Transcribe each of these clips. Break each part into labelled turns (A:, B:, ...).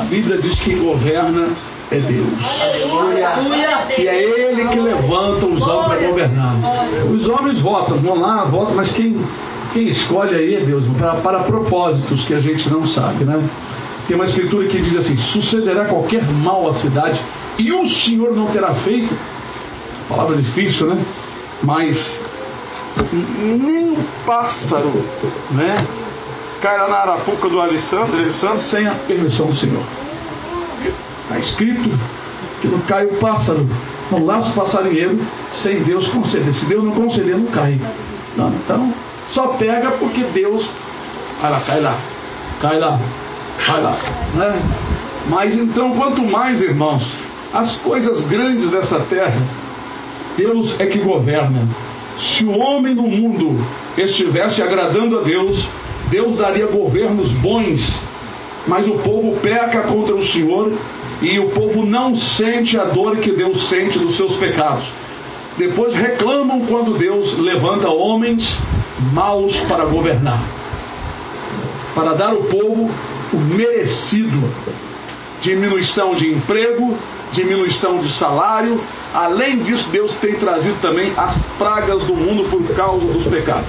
A: vida diz que quem governa é Deus. E é Ele que levanta os homens para governar. Os homens votam, vão lá, votam, mas quem escolhe aí é Deus, para propósitos que a gente não sabe, né? Tem uma escritura que diz assim: sucederá qualquer mal à cidade e o Senhor não terá feito. Palavra difícil, né? Mas nem um pássaro, né, cai lá na arapuca do Alessandro sem a permissão do Senhor. Está escrito que não cai o pássaro, não laça o passarinheiro sem Deus conceder. Se Deus não conceder, não cai. Não, então só pega porque Deus vai lá, cai lá, cai lá, vai lá, né? Mas então, quanto mais, irmãos, as coisas grandes dessa terra, Deus é que governa. Se o homem no mundo estivesse agradando a Deus, Deus daria governos bons, mas o povo peca contra o Senhor e o povo não sente a dor que Deus sente dos seus pecados. Depois reclamam quando Deus levanta homens maus para governar, para dar ao povo o merecido: diminuição de emprego, diminuição de salário. Além disso, Deus tem trazido também as pragas do mundo por causa dos pecados.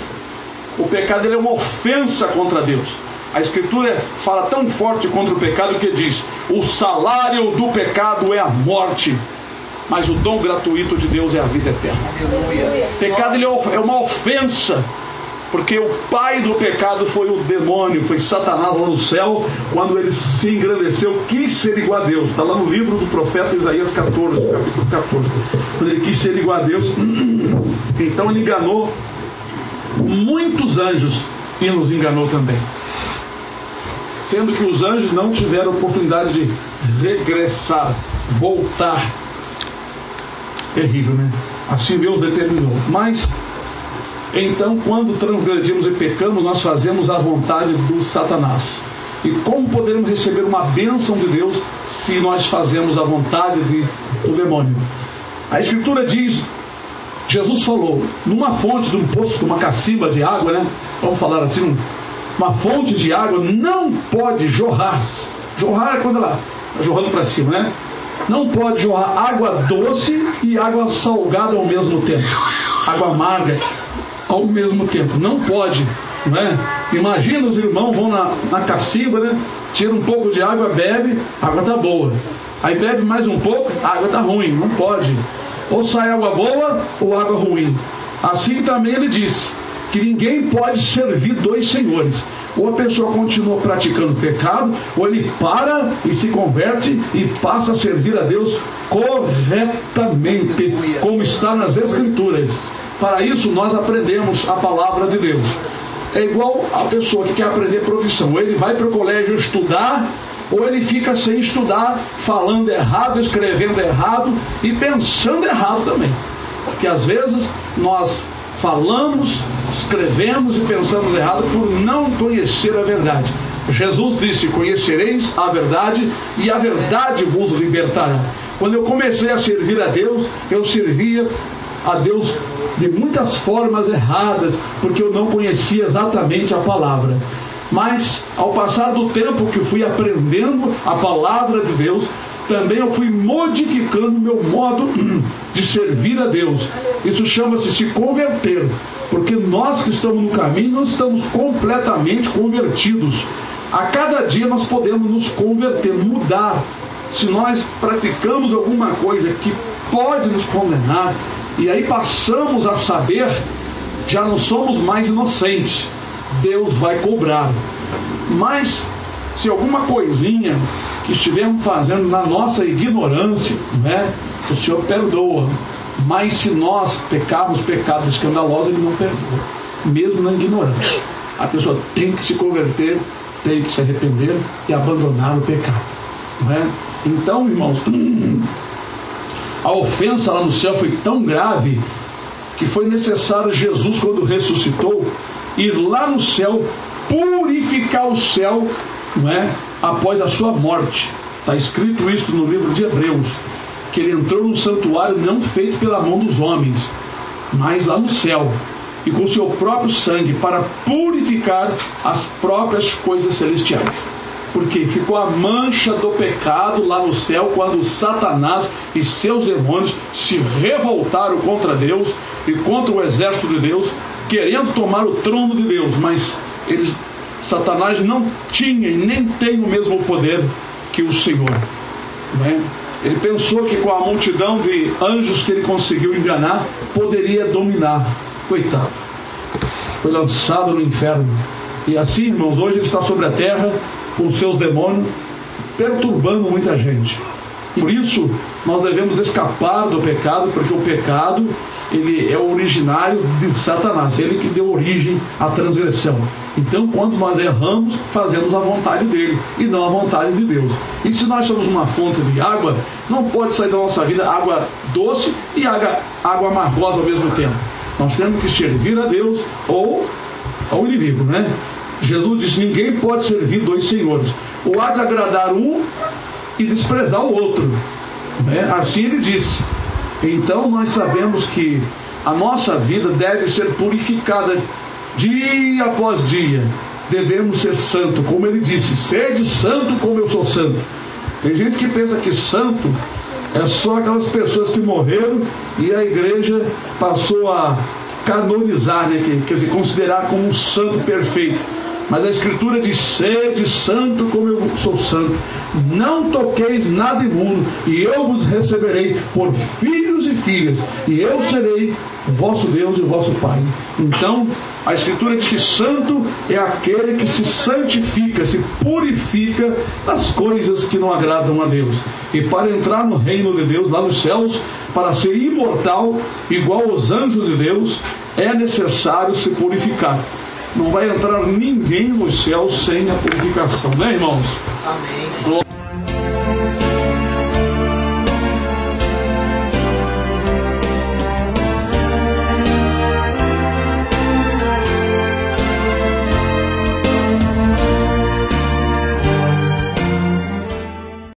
A: O pecado, ele é uma ofensa contra Deus. A Escritura fala tão forte contra o pecado que diz: o salário do pecado é a morte, mas o dom gratuito de Deus é a vida eterna. O pecado, ele é uma ofensa, porque o pai do pecado foi o demônio, foi Satanás lá no céu, quando ele se engrandeceu, quis ser igual a Deus. Está lá no livro do profeta Isaías 14, capítulo 14. Quando ele quis ser igual a Deus, então ele enganou muitos anjos e nos enganou também. Sendo que os anjos não tiveram oportunidade de regressar, voltar. Terrível, né? Assim Deus determinou. Mas então, quando transgredimos e pecamos, nós fazemos a vontade do Satanás. E como poderemos receber uma bênção de Deus se nós fazemos a vontade do demônio? A Escritura diz, Jesus falou, numa fonte, de um poço, de uma cacimba de água, né? Vamos falar assim, uma fonte de água não pode jorrar. Jorrar é quando ela está jorrando para cima, né? Não pode jorrar água doce e água salgada ao mesmo tempo. Água amarga ao mesmo tempo. Não pode, não é? Imagina, os irmãos vão na cacimba, né? Tira um pouco de água, bebe, a água está boa. Aí bebe mais um pouco, a água está ruim. Não pode. Ou sai água boa ou água ruim. Assim também ele disse que ninguém pode servir dois senhores. Ou a pessoa continua praticando pecado, ou ele para e se converte e passa a servir a Deus corretamente, como está nas Escrituras. Para isso nós aprendemos a palavra de Deus. É igual a pessoa que quer aprender profissão. Ou ele vai para o colégio estudar, ou ele fica sem estudar, falando errado, escrevendo errado e pensando errado também. Porque às vezes nós falamos, escrevemos e pensamos errado por não conhecer a verdade. Jesus disse: conhecereis a verdade e a verdade vos libertará. Quando eu comecei a servir a Deus, eu servia a Deus de muitas formas erradas, porque eu não conhecia exatamente a palavra. Mas ao passar do tempo que eu fui aprendendo a palavra de Deus, também eu fui modificando meu modo de servir a Deus. Isso chama-se se converter, porque nós que estamos no caminho não estamos completamente convertidos. A cada dia nós podemos nos converter, mudar. Se nós praticamos alguma coisa que pode nos condenar, e aí passamos a saber, já não somos mais inocentes. Deus vai cobrar. Mas se alguma coisinha que estivermos fazendo na nossa ignorância, né, o Senhor perdoa. Mas se nós pecarmos pecados escandalosos, Ele não perdoa, mesmo na ignorância. A pessoa tem que se converter, tem que se arrepender e abandonar o pecado, não é? Então, irmãos, a ofensa lá no céu foi tão grave que foi necessário Jesus, quando ressuscitou, ir lá no céu, purificar o céu, não é? Após a sua morte. Está escrito isso no livro de Hebreus, que ele entrou no santuário não feito pela mão dos homens, mas lá no céu, e com o seu próprio sangue, para purificar as próprias coisas celestiais. Porque ficou a mancha do pecado lá no céu quando Satanás e seus demônios se revoltaram contra Deus e contra o exército de Deus, querendo tomar o trono de Deus. Mas Satanás não tinha e nem tem o mesmo poder que o Senhor, né? Ele pensou que com a multidão de anjos que ele conseguiu enganar, poderia dominar. Coitado, foi lançado no inferno. E assim, irmãos, hoje ele está sobre a terra com seus demônios, perturbando muita gente. Por isso, nós devemos escapar do pecado, porque o pecado, ele é o originário de Satanás, ele que deu origem à transgressão. Então, quando nós erramos, fazemos a vontade dele e não a vontade de Deus. E se nós somos uma fonte de água, não pode sair da nossa vida água doce e água amargosa ao mesmo tempo. Nós temos que servir a Deus ou ao inimigo, né? Jesus disse: ninguém pode servir dois senhores, ou há de agradar um e desprezar o outro, né? Assim ele disse. Então nós sabemos que a nossa vida deve ser purificada dia após dia. Devemos ser santo, como ele disse: sede santo como eu sou santo. Tem gente que pensa que santo é só aquelas pessoas que morreram e a igreja passou a canonizar, né? Quer dizer, considerar como um santo perfeito. Mas a Escritura diz: sede santo como eu sou santo. Não toqueis nada imundo, e eu vos receberei por filhos e filhas, e eu serei vosso Deus e vosso Pai. Então, a Escritura diz que santo é aquele que se santifica, se purifica das coisas que não agradam a Deus. E para entrar no reino de Deus, lá nos céus, para ser imortal, igual aos anjos de Deus, é necessário se purificar. Não vai entrar ninguém nos céus sem a purificação, né, irmãos?
B: Amém.